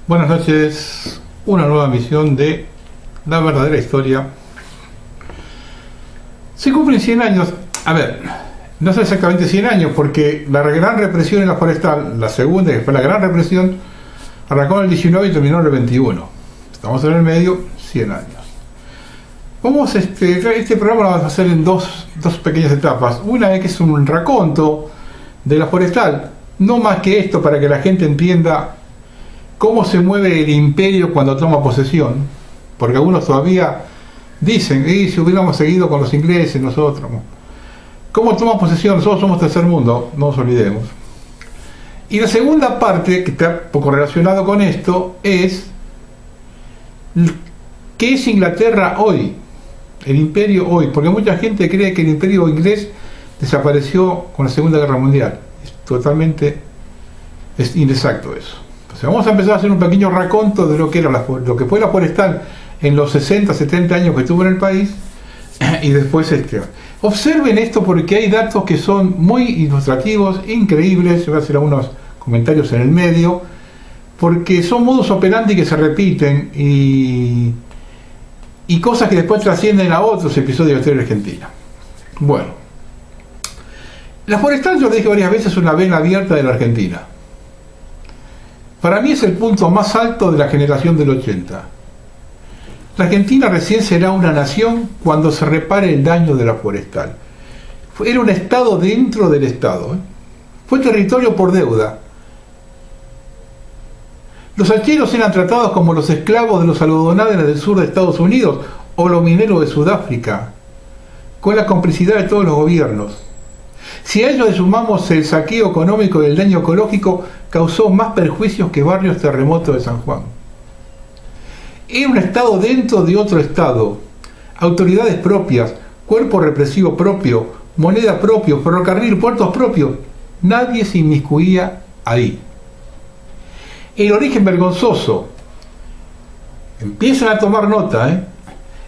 Buenas noches, una nueva emisión de La Verdadera Historia. Se cumplen 100 años, a ver, no son exactamente 100 años, porque la gran represión en la forestal, la segunda, que fue la gran represión, arrancó en el 19 y terminó en el 21. Estamos en el medio, 100 años. Este programa lo vamos a hacer en dos pequeñas etapas. Una es que es un raconto de la forestal, no más que esto, para que la gente entienda cómo se mueve el imperio cuando toma posesión, porque algunos todavía dicen, si hubiéramos seguido con los ingleses nosotros, ¿cómo toma posesión? Nosotros somos tercer mundo, no nos olvidemos. Y la segunda parte, que está poco relacionado con esto, es ¿qué es Inglaterra hoy? El imperio hoy, porque mucha gente cree que el imperio inglés desapareció con la Segunda Guerra Mundial. Es inexacto eso. Vamos a empezar a hacer un pequeño raconto de lo que fue la forestal en los 60, 70 años que estuvo en el país, y después observen esto porque hay datos que son muy ilustrativos, increíbles. Yo voy a hacer algunos comentarios en el medio, porque son modus operandi que se repiten y cosas que después trascienden a otros episodios de la historia argentina. Bueno, la forestal, yo dije varias veces, es una vena abierta de la Argentina. Para mí es el punto más alto de la generación del 80. La Argentina recién será una nación cuando se repare el daño de la forestal. Era un estado dentro del estado. Fue territorio por deuda. Los hacheros eran tratados como los esclavos de los algodoneros del sur de Estados Unidos o los mineros de Sudáfrica, con la complicidad de todos los gobiernos. Si a ello le sumamos el saqueo económico y el daño ecológico, causó más perjuicios que varios terremotos de San Juan. Era un estado dentro de otro estado, autoridades propias, cuerpo represivo propio, moneda propio, ferrocarril, puertos propios. Nadie se inmiscuía ahí. El origen vergonzoso. Empiezan a tomar nota,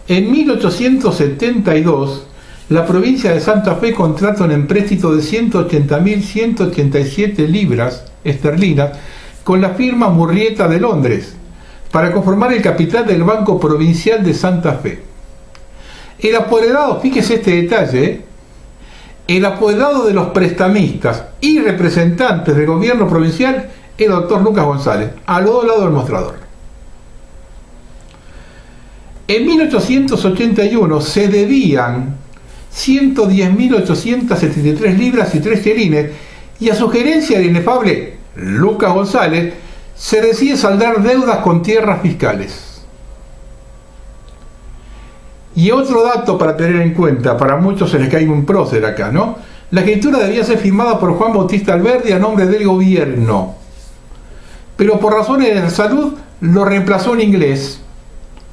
En 1872, la provincia de Santa Fe contrata un empréstito de 180.187 libras esterlinas con la firma Murrieta de Londres para conformar el capital del Banco Provincial de Santa Fe. El apoderado, fíjese este detalle, el apoderado de los prestamistas y representantes del gobierno provincial, el doctor Lucas González, al otro lado del mostrador. En 1881 se debían 110.873 libras y 3 chelines, y a sugerencia del inefable Lucas González se decide saldar deudas con tierras fiscales. Y otro dato para tener en cuenta, para muchos se les cae un prócer acá, ¿no? La escritura debía ser firmada por Juan Bautista Alberdi a nombre del gobierno, pero por razones de salud lo reemplazó en inglés,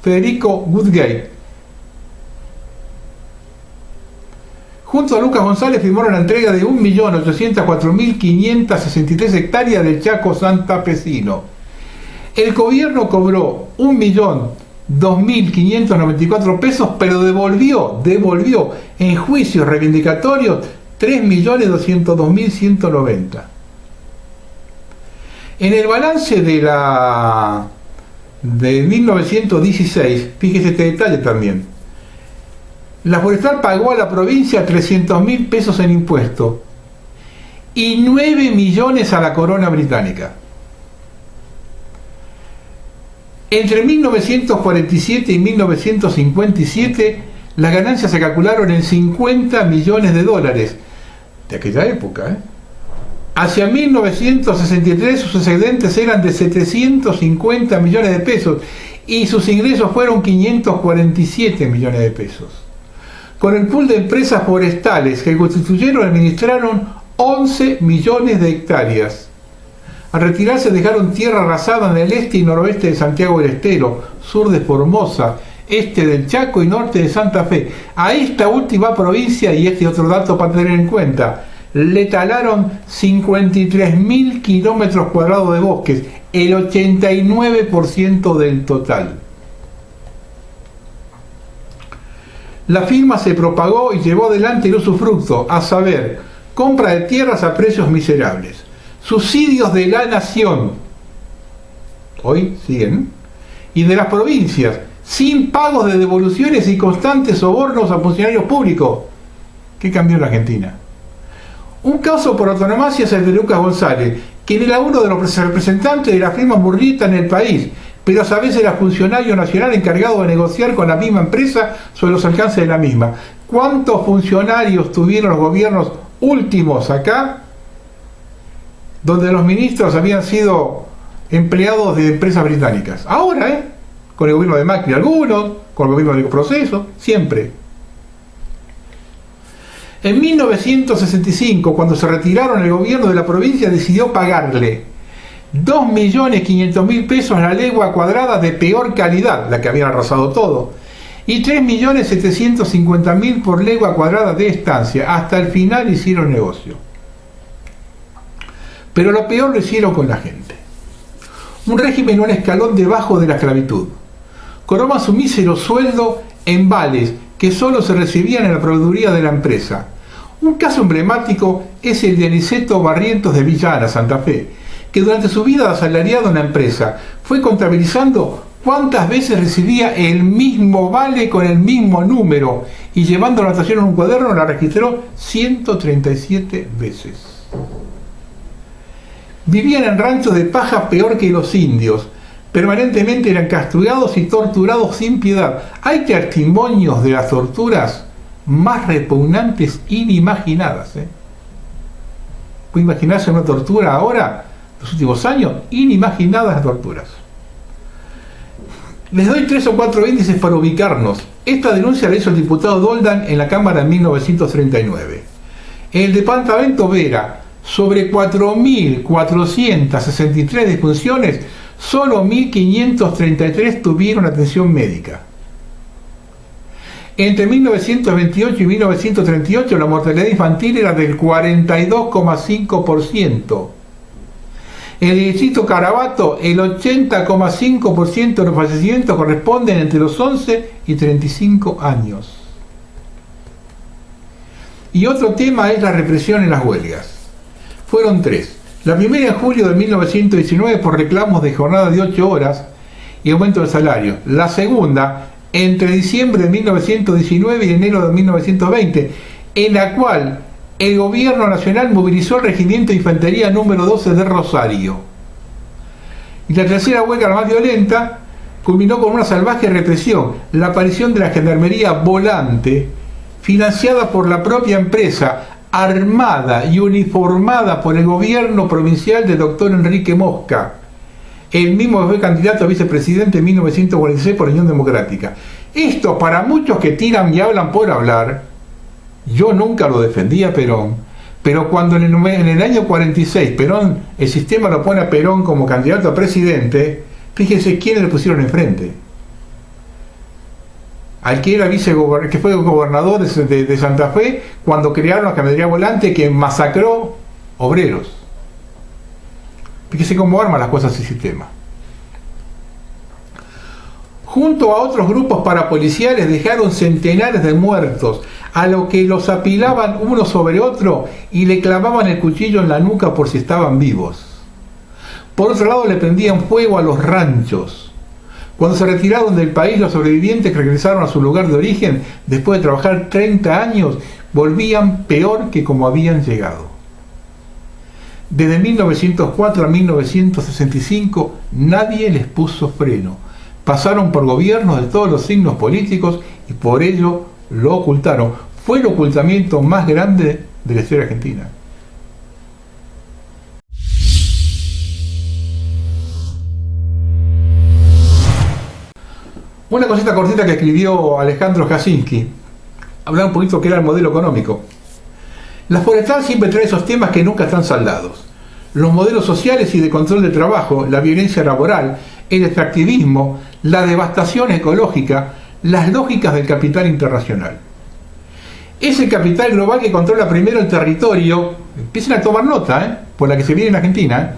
Federico Woodgate. Junto a Lucas González firmaron la entrega de 1.804.563 hectáreas del Chaco santafesino. El gobierno cobró 1.002.594 pesos, pero devolvió en juicios reivindicatorios 3.202.190. En el balance de 1916, fíjese este detalle también. La forestal pagó a la provincia 300.000 pesos en impuestos y 9 millones a la corona británica. Entre 1947 y 1957, las ganancias se calcularon en 50 millones de dólares de aquella época. Hacia 1963 sus excedentes eran de 750 millones de pesos y sus ingresos fueron 547 millones de pesos. Con el pool de empresas forestales que constituyeron, administraron 11 millones de hectáreas. Al retirarse dejaron tierra arrasada en el este y noroeste de Santiago del Estero, sur de Formosa, este del Chaco y norte de Santa Fe. A esta última provincia, y este otro dato para tener en cuenta, le talaron 53.000 kilómetros cuadrados de bosques, el 89% del total. La firma se propagó y llevó adelante el usufructo, a saber, compra de tierras a precios miserables, subsidios de la nación, hoy siguen, y de las provincias, sin pagos de devoluciones y constantes sobornos a funcionarios públicos. ¿Qué cambió en la Argentina? Un caso por antonomasia es el de Lucas González, quien era uno de los representantes de la firma Murrieta en el país, pero a su vez era funcionario nacional encargado de negociar con la misma empresa sobre los alcances de la misma. ¿Cuántos funcionarios tuvieron los gobiernos últimos acá, donde los ministros habían sido empleados de empresas británicas? Ahora, con el gobierno de Macri algunos, con el gobierno del proceso, siempre. En 1965, cuando se retiraron, el gobierno de la provincia decidió pagarle 2.500.000 pesos a la legua cuadrada de peor calidad, la que habían arrasado todo, y 3.750.000 por legua cuadrada de estancia. Hasta el final hicieron negocio. Pero lo peor lo hicieron con la gente. Un régimen un escalón debajo de la esclavitud. Cobraban su mísero sueldo en vales que solo se recibían en la proveeduría de la empresa. Un caso emblemático es el de Aniceto Barrientos de Villa Ana, Santa Fe, que durante su vida de asalariado en la empresa fue contabilizando cuántas veces recibía el mismo vale con el mismo número y llevando la anotación en un cuaderno la registró 137 veces. Vivían en ranchos de paja peor que los indios. Permanentemente eran castigados y torturados sin piedad. Hay testimonios de las torturas más repugnantes inimaginadas. ¿Puede imaginarse una tortura ahora, los últimos años? Inimaginadas las torturas. Les doy 3 o 4 índices para ubicarnos. Esta denuncia la hizo el diputado Doldán en la Cámara en 1939. En el departamento Vera, sobre 4.463 defunciones, solo 1.533 tuvieron atención médica. Entre 1928 y 1938 la mortalidad infantil era del 42,5%. En el distrito Carabato, el 80,5% de los fallecimientos corresponden entre los 11 y 35 años. Y otro tema es la represión en las huelgas. Fueron 3. La primera en julio de 1919 por reclamos de jornada de 8 horas y aumento del salario. La segunda entre diciembre de 1919 y enero de 1920, en la cual el gobierno nacional movilizó el regimiento de infantería número 12 de Rosario. Y la tercera huelga, la más violenta, culminó con una salvaje represión, la aparición de la gendarmería volante, financiada por la propia empresa, armada y uniformada por el gobierno provincial del doctor Enrique Mosca, el mismo que fue candidato a vicepresidente en 1946 por la Unión Democrática. Esto, para muchos que tiran y hablan por hablar, yo nunca lo defendía a Perón, pero cuando en el año 46 Perón, el sistema lo pone a Perón como candidato a presidente, fíjense quiénes le pusieron enfrente. Al que era que fue gobernador de Santa Fe cuando crearon la camionería volante que masacró obreros. Fíjese cómo arma las cosas el sistema. Junto a otros grupos parapoliciales dejaron centenares de muertos, a lo que los apilaban uno sobre otro y le clavaban el cuchillo en la nuca por si estaban vivos. Por otro lado, le prendían fuego a los ranchos. Cuando se retiraron del país, los sobrevivientes que regresaron a su lugar de origen, después de trabajar 30 años, volvían peor que como habían llegado. Desde 1904 a 1965 nadie les puso freno. Pasaron por gobiernos de todos los signos políticos y por ello lo ocultaron. Fue el ocultamiento más grande de la historia argentina. Una cosita cortita que escribió Alejandro Jasinski, hablaba un poquito que era el modelo económico. La forestal siempre trae esos temas que nunca están saldados. Los modelos sociales y de control del trabajo, la violencia laboral, el extractivismo, la devastación ecológica, las lógicas del capital internacional. Es el capital global que controla primero el territorio, empiecen a tomar nota, por la que se viene en Argentina,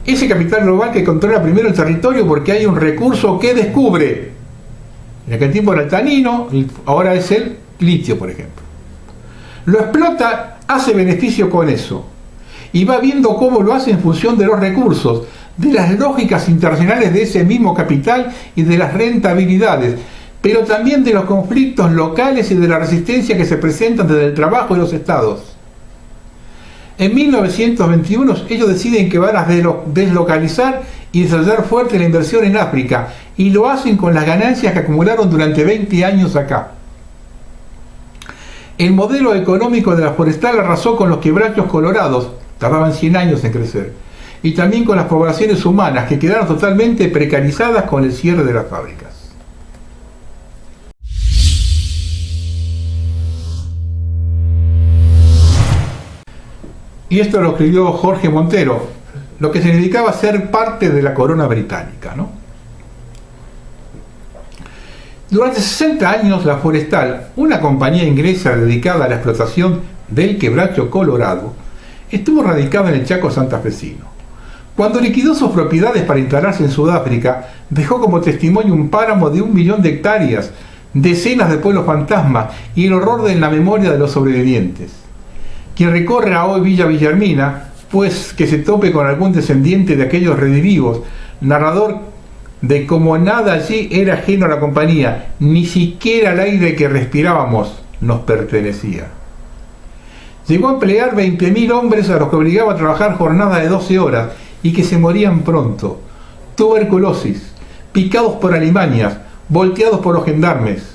ese capital global que controla primero el territorio porque hay un recurso que descubre. En aquel tiempo era el tanino, ahora es el litio, por ejemplo. Lo explota, hace beneficio con eso. Y va viendo cómo lo hace en función de los recursos. de las lógicas internacionales de ese mismo capital y de las rentabilidades, pero también de los conflictos locales y de la resistencia que se presentan desde el trabajo y los estados. En 1921 ellos deciden que van a deslocalizar y desarrollar fuerte la inversión en África, y lo hacen con las ganancias que acumularon durante 20 años acá. El modelo económico de la forestal arrasó con los quebrachos colorados, tardaban 100 años en crecer, y también con las poblaciones humanas, que quedaron totalmente precarizadas con el cierre de las fábricas. Y esto lo escribió Jorge Montero, lo que significaba ser parte de la corona británica, ¿no? Durante 60 años la Forestal, una compañía inglesa dedicada a la explotación del quebracho colorado, estuvo radicada en el Chaco santafesino. Cuando liquidó sus propiedades para instalarse en Sudáfrica, dejó como testimonio un páramo de 1 millón de hectáreas, decenas de pueblos fantasmas y el horror de la memoria de los sobrevivientes. Quien recorre a hoy Villa Guillermina, pues que se tope con algún descendiente de aquellos redivivos, narrador de cómo nada allí era ajeno a la compañía, ni siquiera el aire que respirábamos nos pertenecía. Llegó a emplear 20.000 hombres a los que obligaba a trabajar jornadas de 12 horas y que se morían pronto, tuberculosis, picados por alimañas, volteados por los gendarmes.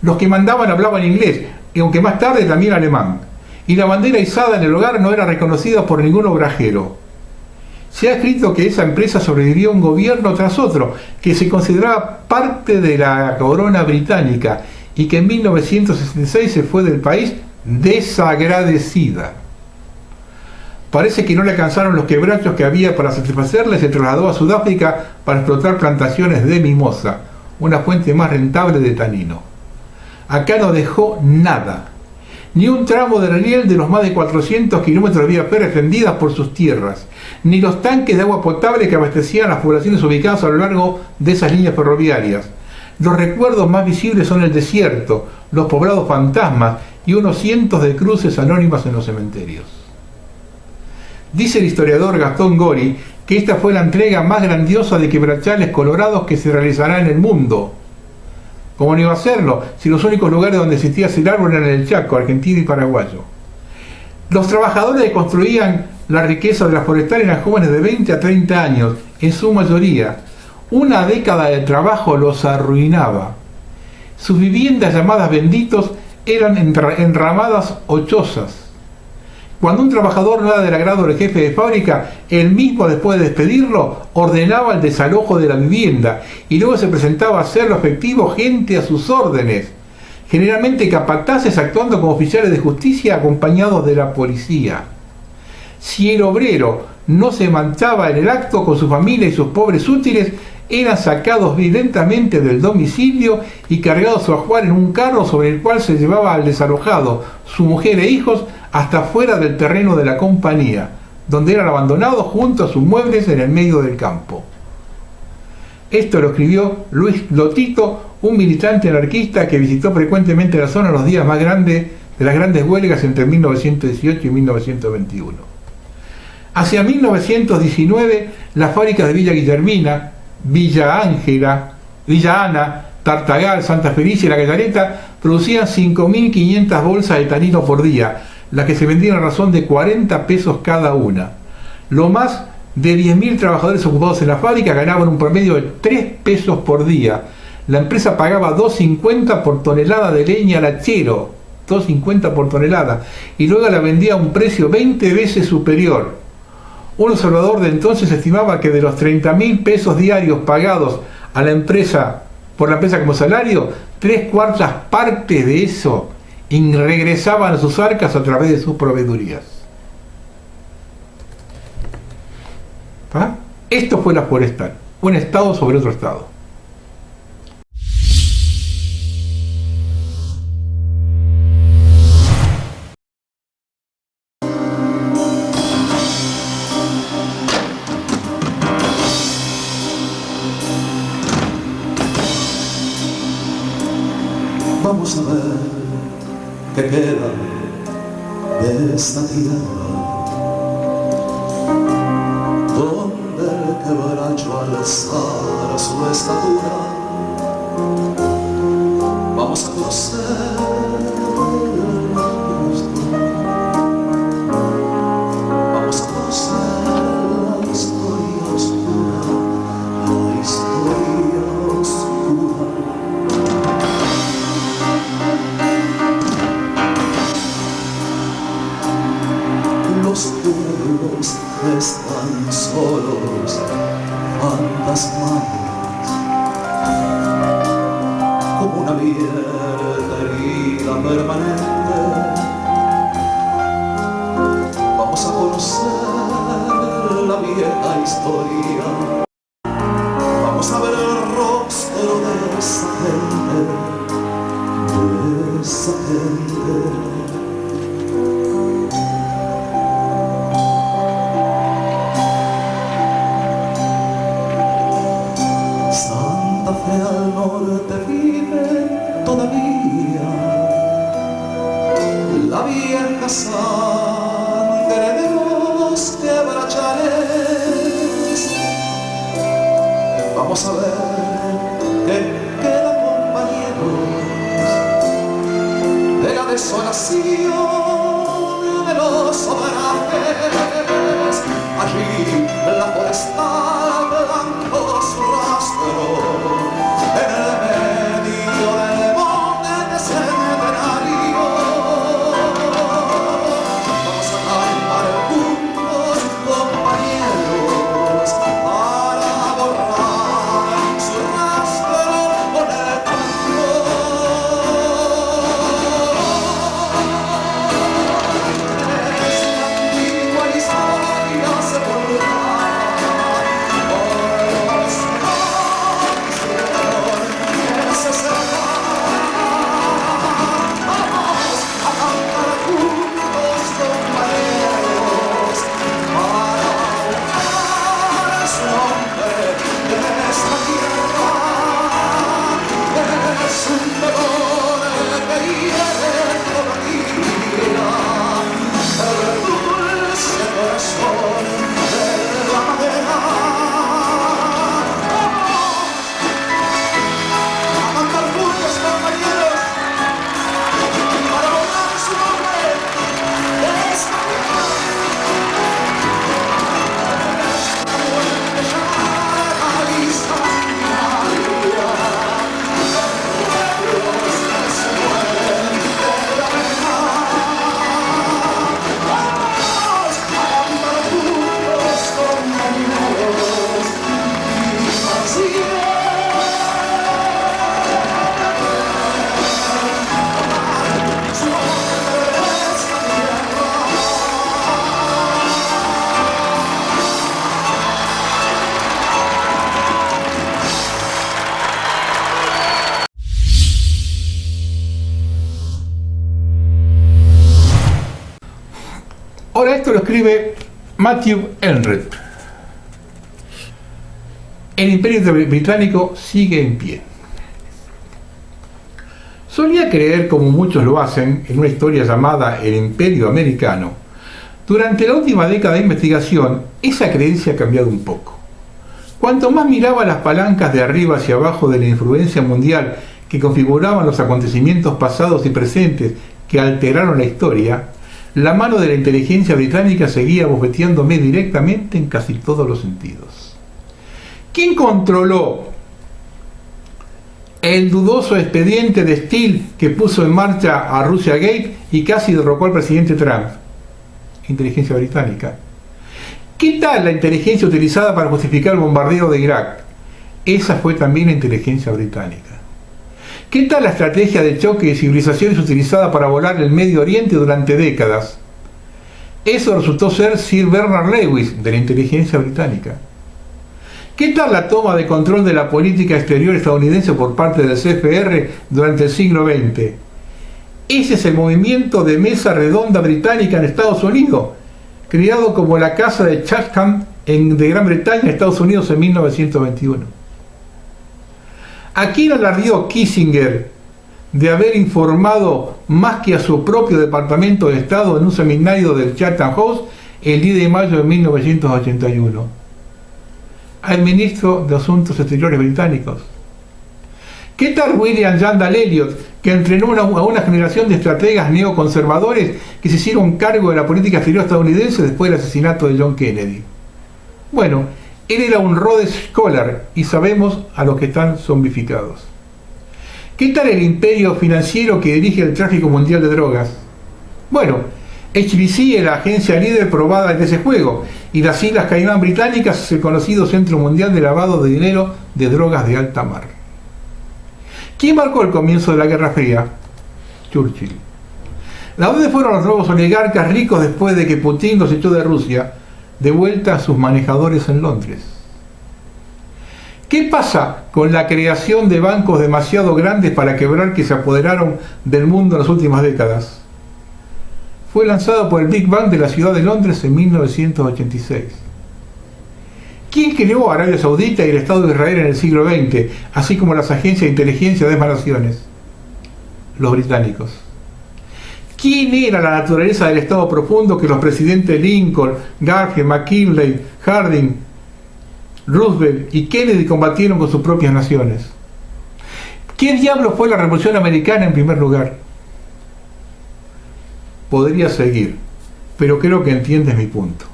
Los que mandaban hablaban inglés, y aunque más tarde también alemán, y la bandera izada en el hogar no era reconocida por ningún obrajero. Se ha escrito que esa empresa sobrevivió un gobierno tras otro, que se consideraba parte de la corona británica y que en 1966 se fue del país desagradecida. Parece que no le alcanzaron los quebrachos que había para satisfacerle y se trasladó a Sudáfrica para explotar plantaciones de mimosa, una fuente más rentable de tanino. Acá no dejó nada, ni un tramo de relieve de los más de 400 kilómetros de vía férrea extendidas por sus tierras, ni los tanques de agua potable que abastecían las poblaciones ubicadas a lo largo de esas líneas ferroviarias. Los recuerdos más visibles son el desierto, los poblados fantasmas y unos cientos de cruces anónimas en los cementerios. Dice el historiador Gastón Gori que esta fue la entrega más grandiosa de quebrachales colorados que se realizará en el mundo. ¿Cómo no iba a hacerlo si los únicos lugares donde existía ese árbol eran el Chaco, argentino y paraguayo? Los trabajadores que construían la riqueza de la forestal eran jóvenes de 20 a 30 años, en su mayoría. Una década de trabajo los arruinaba. Sus viviendas llamadas benditos eran enramadas o chozas. Cuando un trabajador no era del agrado del jefe de fábrica, él mismo, después de despedirlo, ordenaba el desalojo de la vivienda y luego se presentaba a hacerlo efectivo gente a sus órdenes, generalmente capataces actuando como oficiales de justicia acompañados de la policía. Si el obrero no se manchaba en el acto con su familia y sus pobres útiles, eran sacados violentamente del domicilio y cargados su ajuar en un carro sobre el cual se llevaba al desalojado, su mujer e hijos, hasta fuera del terreno de la compañía, donde eran abandonados junto a sus muebles en el medio del campo. Esto lo escribió Luis Lotito, un militante anarquista que visitó frecuentemente la zona en los días más grandes de las grandes huelgas entre 1918 y 1921. Hacia 1919, las fábricas de Villa Guillermina, Villa Ángela, Villa Ana, Tartagal, Santa Felicia y La Gallareta producían 5.500 bolsas de tanino por día, las que se vendían a razón de 40 pesos cada una. Lo más de 10.000 trabajadores ocupados en la fábrica ganaban un promedio de 3 pesos por día. La empresa pagaba 2.50 por tonelada de leña al hachero, 2.50 por tonelada, y luego la vendía a un precio 20 veces superior. Un observador de entonces estimaba que de los 30.000 pesos diarios pagados a la empresa por la empresa como salario, 3/4 partes de eso regresaban a sus arcas a través de sus proveedurías. ¿Ah? Esto fue la forestal, un estado sobre otro estado. Vamos a ver qué queda de esta tierra donde el alzar su estatura, vamos a conocer la historia oscura, la historia oscura. Los pueblos están solos, fantasmales, como una abierta herida permanente. Vamos a conocer la vieja historia, vamos a ver el rostro de esa gente, de esa gente. Santa Fe al norte vive todavía la vieja sangre de los quebrachales. Vamos a ver qué queda, compañeros, de la desolación de los obrajes. Allí la forestal blanco su rastro en el medio del monte centenario. Vamos a cantar juntos, compañeros, para borrar su rastro con el canto. Esta antigua historia sepultada por los que se separan. Vamos a cantar juntos, compañeros, para honrar su nombre de esta tierra. Es un dolor que hiere todavía el dulce corazón de la madera. Vamos a cantar juntos, compañeros, para honrar su nombre de esta tierra. Esta muerte llamada instantánea, pueblos que se mueren de la pena. Vamos a cantar juntos, compañeros, y así su nombre de esta tierra. Ahora esto lo escribe Matthew Enright. El Imperio Británico sigue en pie. Solía creer, como muchos lo hacen, en una historia llamada el Imperio Americano. Durante la última década de investigación, esa creencia ha cambiado un poco. Cuanto más miraba las palancas de arriba hacia abajo de la influencia mundial que configuraban los acontecimientos pasados y presentes que alteraron la historia, la mano de la inteligencia británica seguía bofeteándome directamente en casi todos los sentidos. ¿Quién controló el dudoso expediente de Steele que puso en marcha a Russia Gate y casi derrocó al presidente Trump? Inteligencia británica. ¿Qué tal la inteligencia utilizada para justificar el bombardeo de Irak? Esa fue también la inteligencia británica. ¿Qué tal la estrategia de choque de civilizaciones utilizada para volar el Medio Oriente durante décadas? Eso resultó ser Sir Bernard Lewis, de la inteligencia británica. ¿Qué tal la toma de control de la política exterior estadounidense por parte del CFR durante el siglo XX? Ese es el movimiento de mesa redonda británica en Estados Unidos, creado como la Casa de Chatham de Gran Bretaña, Estados Unidos, en 1921. ¿A quién alardeó Kissinger de haber informado más que a su propio Departamento de Estado en un seminario del Chatham House el 10 de mayo de 1981? al ministro de Asuntos Exteriores británicos? ¿Qué tal William Yandall Elliot, que entrenó a una generación de estrategas neoconservadores que se hicieron cargo de la política exterior estadounidense después del asesinato de John Kennedy? Bueno, él era un Rhodes Scholar y sabemos a los que están zombificados. ¿Qué tal el imperio financiero que dirige el tráfico mundial de drogas? Bueno, HBC es la agencia líder probada en ese juego, y las Islas Caimán Británicas es el conocido Centro Mundial de Lavado de Dinero de Drogas de Alta Mar. ¿Quién marcó el comienzo de la Guerra Fría? Churchill. ¿A dónde fueron los nuevos oligarcas ricos después de que Putin los echó de Rusia? De vuelta a sus manejadores en Londres. ¿Qué pasa con la creación de bancos demasiado grandes para quebrar que se apoderaron del mundo en las últimas décadas? Fue lanzado por el Big Bang de la ciudad de Londres en 1986. ¿Quién creó Arabia Saudita y el Estado de Israel en el siglo XX, así como las agencias de inteligencia de ambas naciones? Los británicos. ¿Quién era la naturaleza del Estado profundo que los presidentes Lincoln, Garfield, McKinley, Harding, Roosevelt y Kennedy combatieron con sus propias naciones? ¿Qué diablo fue la Revolución Americana en primer lugar? Podría seguir, pero creo que entiendes mi punto.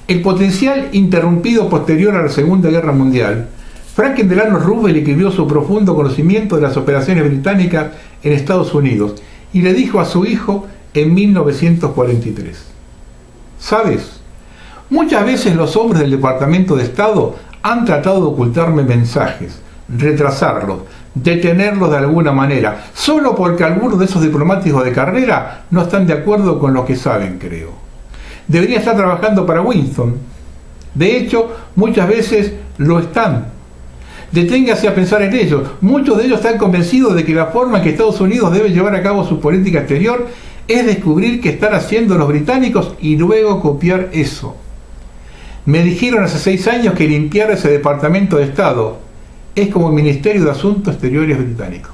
El potencial interrumpido posterior a la Segunda Guerra Mundial, Franklin Delano Roosevelt escribió su profundo conocimiento de las operaciones británicas en Estados Unidos y le dijo a su hijo en 1943: ¿sabes? Muchas veces los hombres del Departamento de Estado han tratado de ocultarme mensajes, retrasarlos, detenerlos de alguna manera, solo porque algunos de esos diplomáticos de carrera no están de acuerdo con lo que saben, creo. Debería estar trabajando para Winston. De hecho, muchas veces lo están. Deténgase a pensar en ello. Muchos de ellos están convencidos de que la forma en que Estados Unidos debe llevar a cabo su política exterior es descubrir qué están haciendo los británicos y luego copiar eso. Me dijeron hace 6 años que limpiar ese Departamento de Estado es como el Ministerio de Asuntos Exteriores británico.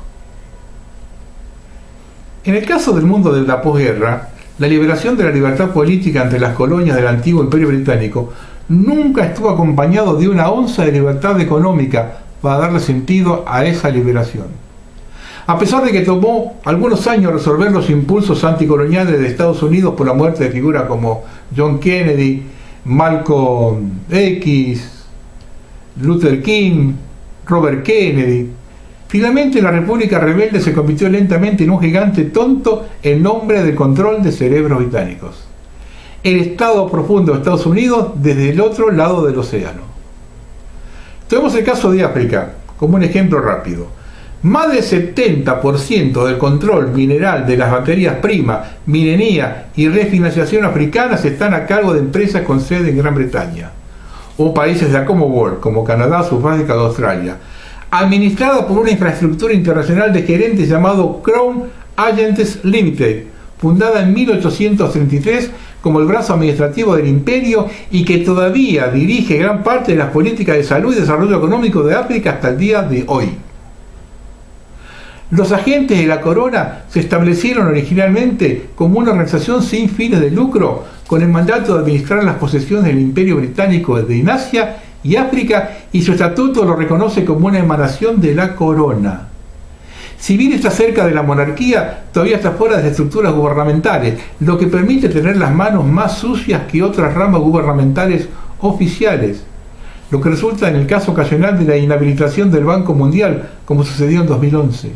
En el caso del mundo de la posguerra, la liberación de la libertad política ante las colonias del antiguo Imperio Británico nunca estuvo acompañado de una onza de libertad económica para darle sentido a esa liberación. A pesar de que tomó algunos años resolver los impulsos anticoloniales de Estados Unidos por la muerte de figuras como John Kennedy, Malcolm X, Luther King, Robert Kennedy, finalmente la República Rebelde se convirtió lentamente en un gigante tonto en nombre del control de cerebros británicos. El Estado profundo de Estados Unidos desde el otro lado del océano. Tomemos el caso de África como un ejemplo rápido. Más del 70% del control mineral de las materias primas, minería y refinanciación africanas están a cargo de empresas con sede en Gran Bretaña o países de la Commonwealth como Canadá, Sudáfrica y Australia, administrada por una infraestructura internacional de gerentes llamado Crown Agents Limited, fundada en 1833 como el brazo administrativo del imperio y que todavía dirige gran parte de las políticas de salud y desarrollo económico de África hasta el día de hoy. Los agentes de la corona se establecieron originalmente como una organización sin fines de lucro con el mandato de administrar las posesiones del Imperio Británico en Asia y África, y su estatuto lo reconoce como una emanación de la corona. Si bien está cerca de la monarquía, todavía está fuera de las estructuras gubernamentales, lo que permite tener las manos más sucias que otras ramas gubernamentales oficiales, lo que resulta en el caso ocasional de la inhabilitación del Banco Mundial, como sucedió en 2011.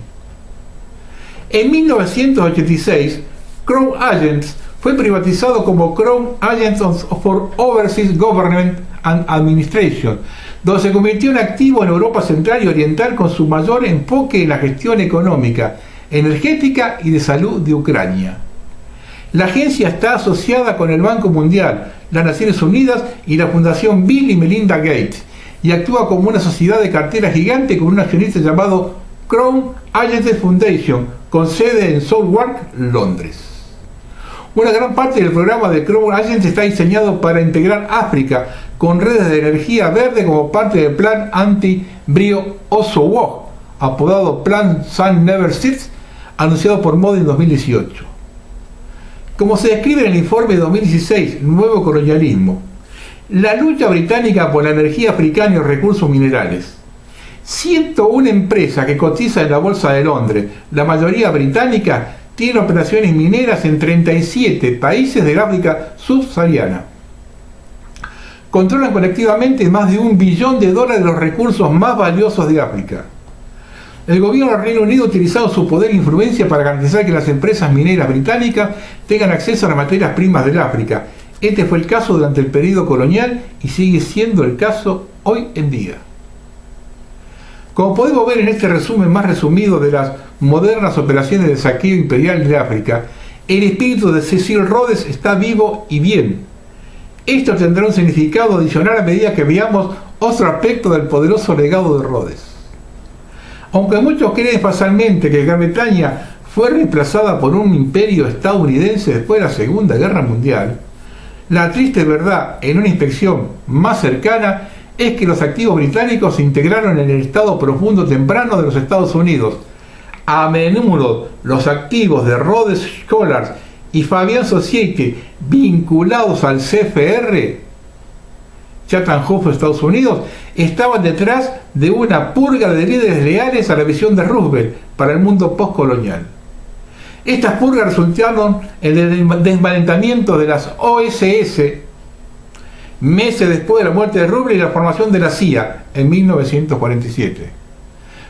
En 1986, Crown Agents fue privatizado como Crown Agents for Overseas Government and Administration, donde se convirtió en activo en Europa Central y Oriental con su mayor enfoque en la gestión económica, energética y de salud de Ucrania. La agencia está asociada con el Banco Mundial, las Naciones Unidas y la Fundación Bill y Melinda Gates, y actúa como una sociedad de cartera gigante con un accionista llamado Crown Agents Foundation, con sede en Southwark, Londres. Una gran parte del programa de Crown Agents está diseñado para integrar África con redes de energía verde como parte del plan anti-Brio Oso, apodado Plan Sun Never Sits, anunciado por Modi en 2018. Como se describe en el informe de 2016, Nuevo Colonialismo, La lucha británica por la energía africana y los recursos minerales. 101 empresas que cotizan en la Bolsa de Londres, la mayoría británica, tienen operaciones mineras en 37 países del África subsahariana. Controlan colectivamente más de $1 billón de los recursos más valiosos de África. El gobierno del Reino Unido ha utilizado su poder e influencia para garantizar que las empresas mineras británicas tengan acceso a las materias primas del África. Este fue el caso durante el periodo colonial y sigue siendo el caso hoy en día. Como podemos ver en este resumen más resumido de las modernas operaciones de saqueo imperial de África, el espíritu de Cecil Rhodes está vivo y bien. Esto tendrá un significado adicional a medida que veamos otro aspecto del poderoso legado de Rhodes. Aunque muchos creen falsamente que Gran Bretaña fue reemplazada por un imperio estadounidense después de la Segunda Guerra Mundial, la triste verdad en una inspección más cercana es que los activos británicos se integraron en el estado profundo temprano de los Estados Unidos. A menudo los activos de Rhodes Scholars y Fabian Society vinculados al CFR, Chatham House de Estados Unidos, estaban detrás de una purga de líderes leales a la visión de Roosevelt para el mundo postcolonial. Estas purgas resultaron en el desmantelamiento de las OSS meses después de la muerte de Roosevelt y la formación de la CIA en 1947,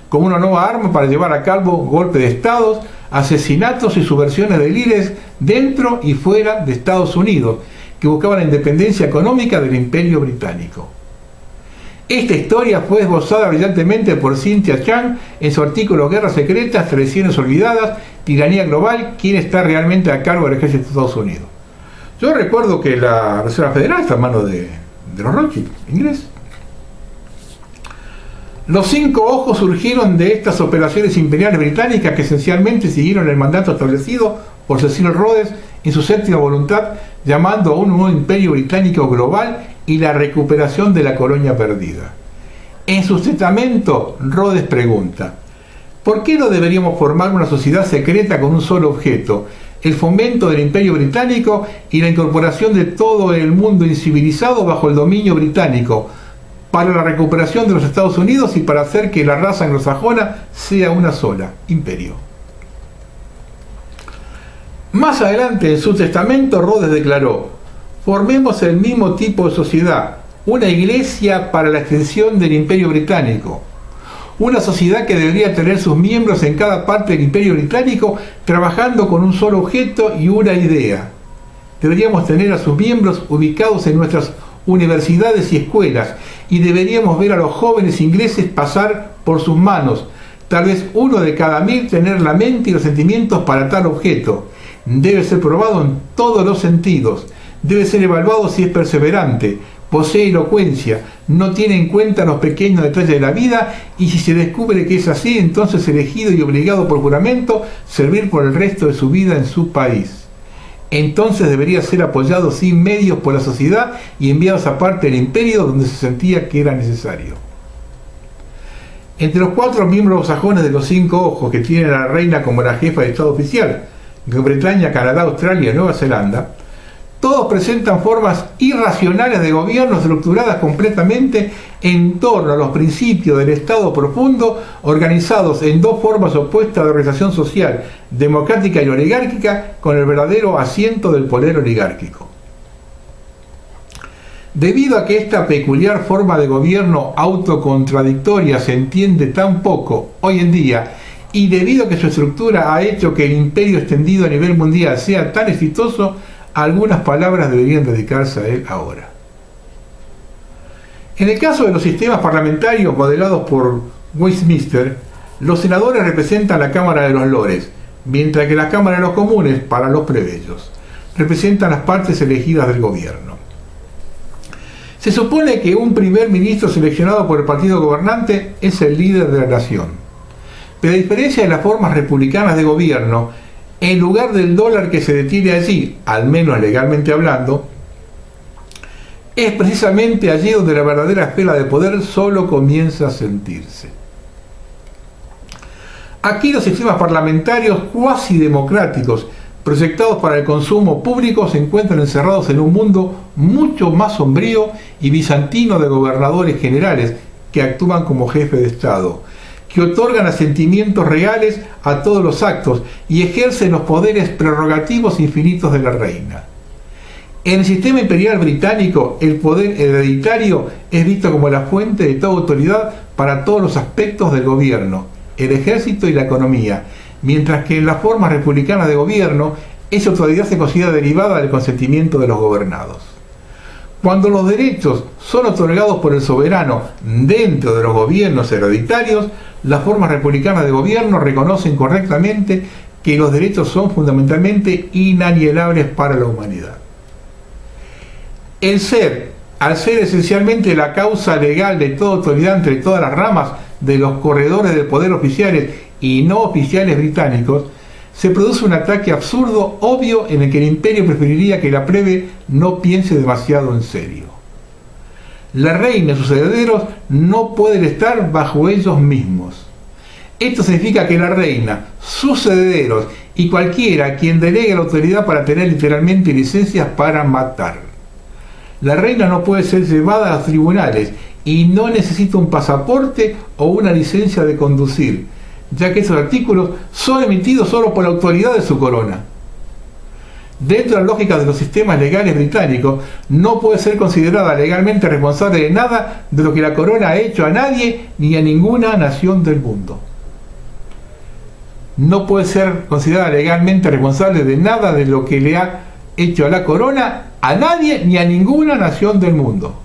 como una nueva arma para llevar a cabo golpes de estados, asesinatos y subversiones de líderes dentro y fuera de Estados Unidos, que buscaban la independencia económica del Imperio Británico. Esta historia fue esbozada brillantemente por Cynthia Chang en su artículo Guerras Secretas, Traiciones Olvidadas, Tiranía Global, ¿quién está realmente a cargo del ejército de Estados Unidos? Yo recuerdo que la Reserva Federal está en manos de los Rothschild, inglés. Los 5 ojos surgieron de estas operaciones imperiales británicas que esencialmente siguieron el mandato establecido por Cecil Rhodes en su séptima voluntad, llamando a un nuevo imperio británico global y la recuperación de la colonia perdida. En su testamento, Rhodes pregunta: ¿por qué no deberíamos formar una sociedad secreta con un solo objeto? El fomento del imperio británico y la incorporación de todo el mundo incivilizado bajo el dominio británico, para la recuperación de los Estados Unidos y para hacer que la raza anglosajona sea una sola, imperio. Más adelante en su testamento, Rhodes declaró: formemos el mismo tipo de sociedad, una iglesia para la extensión del imperio británico. Una sociedad que debería tener sus miembros en cada parte del Imperio Británico trabajando con un solo objeto y una idea. Deberíamos tener a sus miembros ubicados en nuestras universidades y escuelas y deberíamos ver a los jóvenes ingleses pasar por sus manos. Tal vez uno de cada 1000 tener la mente y los sentimientos para tal objeto. Debe ser probado en todos los sentidos. Debe ser evaluado si es perseverante, posee elocuencia, no tiene en cuenta los pequeños detalles de la vida y si se descubre que es así, entonces elegido y obligado por juramento servir por el resto de su vida en su país. Entonces debería ser apoyado sin medios por la sociedad y enviado a parte del imperio donde se sentía que era necesario. Entre los 4 miembros sajones de los 5 ojos que tiene a la reina como la jefa de Estado oficial, Gran Bretaña, Canadá, Australia y Nueva Zelanda, todos presentan formas irracionales de gobierno estructuradas completamente en torno a los principios del Estado profundo, organizados en 2 formas opuestas de organización social, democrática y oligárquica, con el verdadero asiento del poder oligárquico. Debido a que esta peculiar forma de gobierno autocontradictoria se entiende tan poco hoy en día, y debido a que su estructura ha hecho que el imperio extendido a nivel mundial sea tan exitoso, algunas palabras deberían dedicarse a él ahora. En el caso de los sistemas parlamentarios modelados por Westminster, los senadores representan la Cámara de los Lores, mientras que la Cámara de los Comunes, para los plebeyos, representan las partes elegidas del gobierno. Se supone que un primer ministro seleccionado por el partido gobernante es el líder de la nación. Pero a diferencia de las formas republicanas de gobierno, en lugar del dólar que se detiene allí, al menos legalmente hablando, es precisamente allí donde la verdadera esfera de poder solo comienza a sentirse. Aquí los sistemas parlamentarios cuasi democráticos proyectados para el consumo público, se encuentran encerrados en un mundo mucho más sombrío y bizantino de gobernadores generales que actúan como jefes de Estado, que otorgan asentimientos reales a todos los actos y ejercen los poderes prerrogativos infinitos de la reina. En el sistema imperial británico, el poder hereditario es visto como la fuente de toda autoridad para todos los aspectos del gobierno, el ejército y la economía, mientras que en la forma republicana de gobierno, esa autoridad se considera derivada del consentimiento de los gobernados. Cuando los derechos son otorgados por el soberano dentro de los gobiernos hereditarios, las formas republicanas de gobierno reconocen correctamente que los derechos son fundamentalmente inalienables para la humanidad. Al ser esencialmente la causa legal de toda autoridad entre todas las ramas de los corredores del poder oficiales y no oficiales británicos, se produce un ataque absurdo, obvio, en el que el imperio preferiría que la plebe no piense demasiado en serio. La reina y sus herederos no pueden estar bajo ellos mismos. Esto significa que la reina, sus herederos y cualquiera quien delegue la autoridad para tener literalmente licencias para matar. La reina no puede ser llevada a los tribunales y no necesita un pasaporte o una licencia de conducir, ya que esos artículos son emitidos solo por la autoridad de su corona. Dentro de la lógica de los sistemas legales británicos, no puede ser considerada legalmente responsable de nada de lo que la corona ha hecho a nadie ni a ninguna nación del mundo. No puede ser considerada legalmente responsable de nada de lo que le ha hecho a la corona a nadie ni a ninguna nación del mundo.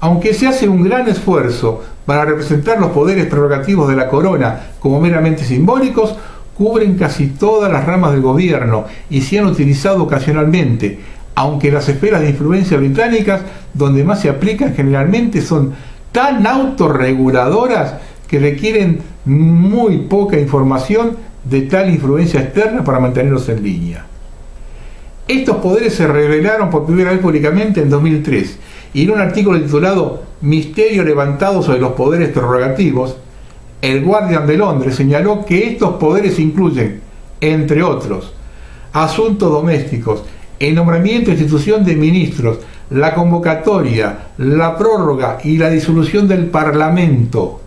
Aunque se hace un gran esfuerzo para representar los poderes prerrogativos de la corona como meramente simbólicos, cubren casi todas las ramas del gobierno y se han utilizado ocasionalmente, aunque las esferas de influencia británicas donde más se aplican generalmente son tan autorreguladoras que requieren muy poca información de tal influencia externa para mantenerlos en línea. Estos poderes se revelaron por primera vez públicamente en 2003 y en un artículo titulado Misterio levantado sobre los poderes prerrogativos, el Guardian de Londres señaló que estos poderes incluyen, entre otros, asuntos domésticos, el nombramiento e institución de ministros, la convocatoria, la prórroga y la disolución del Parlamento,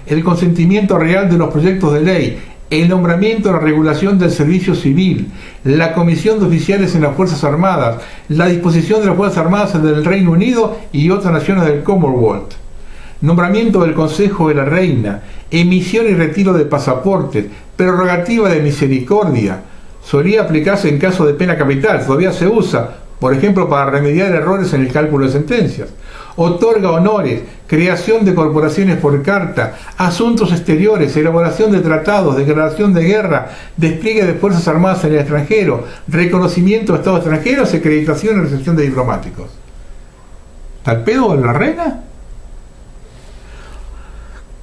el consentimiento real de los proyectos de ley, el nombramiento y la regulación del servicio civil, la comisión de oficiales en las Fuerzas Armadas, la disposición de las Fuerzas Armadas del Reino Unido y otras naciones del Commonwealth, nombramiento del Consejo de la Reina, emisión y retiro de pasaportes, prerrogativa de misericordia. Solía aplicarse en caso de pena capital, todavía se usa, por ejemplo, para remediar errores en el cálculo de sentencias. Otorga honores, creación de corporaciones por carta, asuntos exteriores, elaboración de tratados, declaración de guerra, despliegue de fuerzas armadas en el extranjero, reconocimiento de estados extranjeros, acreditación y recepción de diplomáticos. ¿Tal pedo la reina?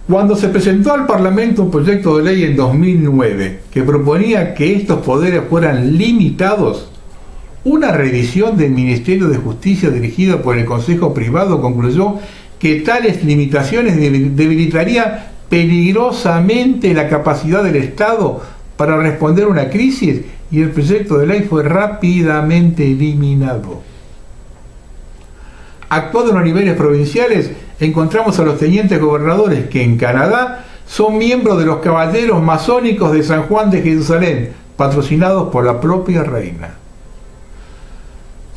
Cuando se presentó al Parlamento un proyecto de ley en 2009 que proponía que estos poderes fueran limitados, una revisión del Ministerio de Justicia dirigida por el Consejo Privado concluyó que tales limitaciones debilitarían peligrosamente la capacidad del Estado para responder a una crisis y el proyecto de ley fue rápidamente eliminado. Actuando en los niveles provinciales, encontramos a los tenientes gobernadores que en Canadá son miembros de los caballeros masónicos de San Juan de Jerusalén, patrocinados por la propia reina.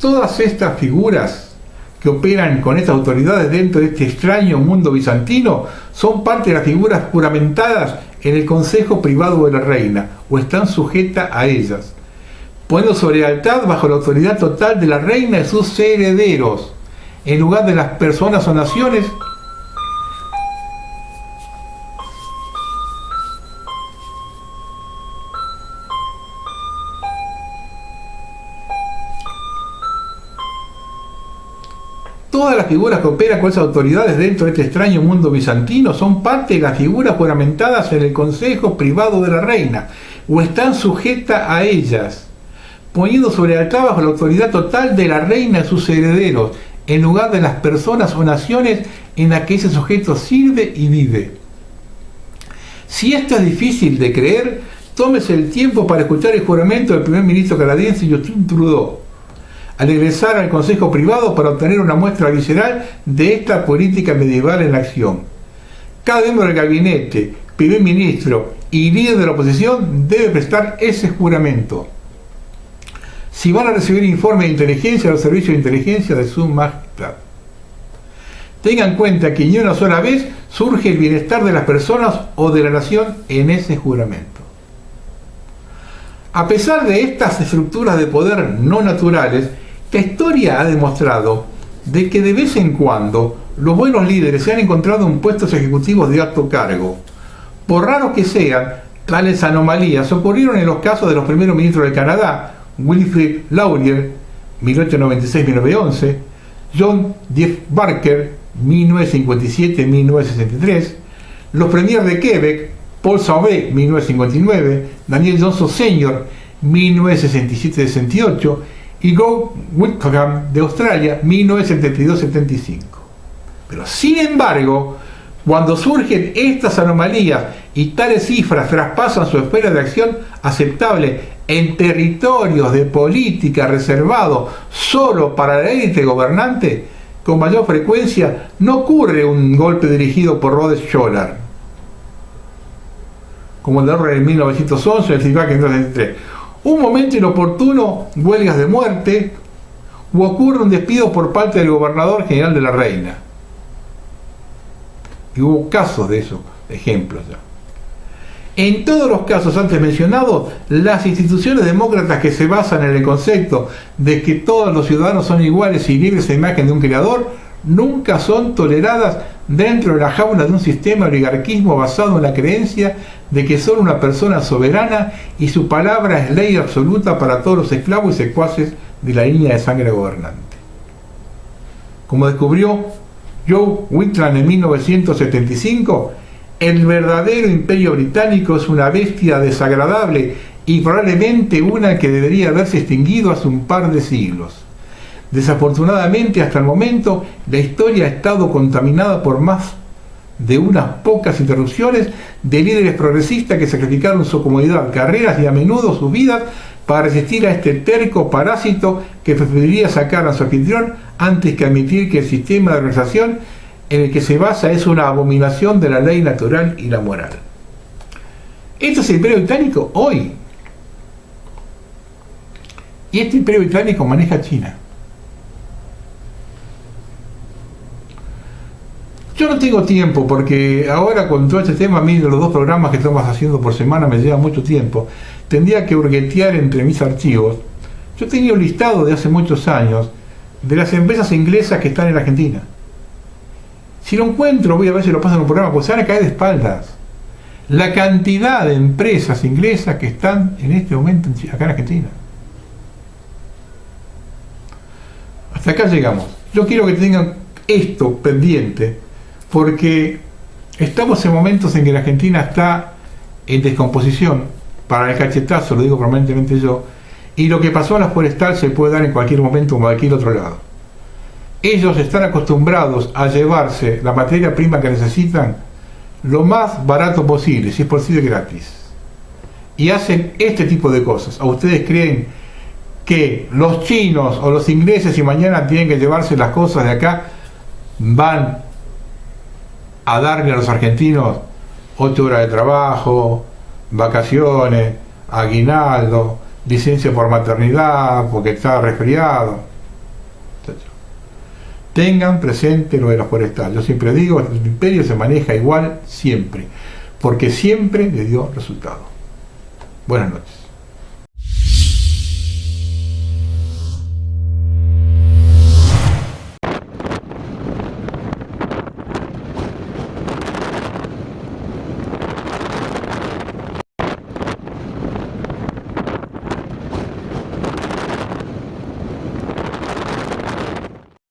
Todas estas figuras que operan con estas autoridades dentro de este extraño mundo bizantino son parte de las figuras juramentadas en el Consejo Privado de la Reina o están sujetas a ellas, poniendo sobre lealtad bajo la autoridad total de la reina y sus herederos, en lugar de las personas o naciones Todas las figuras que operan con esas autoridades dentro de este extraño mundo bizantino son parte de las figuras juramentadas en el Consejo Privado de la Reina o están sujetas a ellas, poniendo sobre lealtad bajo la autoridad total de la reina y sus herederos, en lugar de las personas o naciones en las que ese sujeto sirve y vive. Si esto es difícil de creer, tómese el tiempo para escuchar el juramento del primer ministro canadiense Justin Trudeau al ingresar al Consejo Privado para obtener una muestra visceral de esta política medieval en acción. Cada miembro del gabinete, primer ministro y líder de la oposición debe prestar ese juramento. Si van a recibir informes de inteligencia de los servicios de inteligencia de su majestad. Tengan en cuenta que ni una sola vez surge el bienestar de las personas o de la nación en ese juramento. A pesar de estas estructuras de poder no naturales, la historia ha demostrado de que de vez en cuando los buenos líderes se han encontrado en puestos ejecutivos de alto cargo. Por raros que sean, tales anomalías ocurrieron en los casos de los primeros ministros de Canadá, Wilfrid Laurier, 1896-1911, John D. Barker, 1957-1963, los premiers de Quebec, Paul Sauvé, 1959, Daniel Johnson Sr., 1967-68, y Gough Whitcomb de Australia, 1972-75. Pero sin embargo, cuando surgen estas anomalías y tales cifras traspasan su esfera de acción aceptable en territorios de política reservados solo para la élite gobernante, con mayor frecuencia no ocurre un golpe dirigido por Rhodes Scholar, como el de Orwell en 1911, el Civac en 1933. Un momento inoportuno, huelgas de muerte, o ocurre un despido por parte del gobernador general de la Reina. Y hubo casos de esos, ejemplos ya. En todos los casos antes mencionados, las instituciones demócratas que se basan en el concepto de que todos los ciudadanos son iguales y libres a imagen de un creador, nunca son toleradas dentro de la jaula de un sistema de oligarquismo basado en la creencia de que son una persona soberana y su palabra es ley absoluta para todos los esclavos y secuaces de la línea de sangre gobernante. Como descubrió Joe Whitlam en 1975, el verdadero imperio británico es una bestia desagradable y probablemente una que debería haberse extinguido hace un par de siglos. Desafortunadamente, hasta el momento, la historia ha estado contaminada por más de unas pocas interrupciones de líderes progresistas que sacrificaron su comodidad, carreras y a menudo sus vidas para resistir a este terco parásito que preferiría sacar a su anfitrión antes que admitir que el sistema de organización en el que se basa es una abominación de la ley natural y la moral. Esto es el Imperio Británico hoy. Y este Imperio Británico maneja China. Yo no tengo tiempo porque ahora con todo este tema, a mí de los 2 programas que estamos haciendo por semana me lleva mucho tiempo. Tendría que hurguetear entre mis archivos. Yo tenía un listado de hace muchos años de las empresas inglesas que están en Argentina. Si lo encuentro, voy a ver si lo paso en un programa, pues se van a caer de espaldas. La cantidad de empresas inglesas que están en este momento acá en Argentina. Hasta acá llegamos. Yo quiero que tengan esto pendiente, porque estamos en momentos en que la Argentina está en descomposición, para el cachetazo, lo digo permanentemente yo, y lo que pasó a la forestal se puede dar en cualquier momento o en cualquier otro lado. Ellos están acostumbrados a llevarse la materia prima que necesitan lo más barato posible, si es posible gratis, y hacen este tipo de cosas. ¿A ustedes creen que los chinos o los ingleses, si mañana tienen que llevarse las cosas de acá, van a darle a los argentinos 8 horas de trabajo, vacaciones, aguinaldo, licencia por maternidad porque está resfriado? Tengan presente lo de la forestal. Yo siempre digo, el imperio se maneja igual siempre, porque siempre le dio resultado. Buenas noches.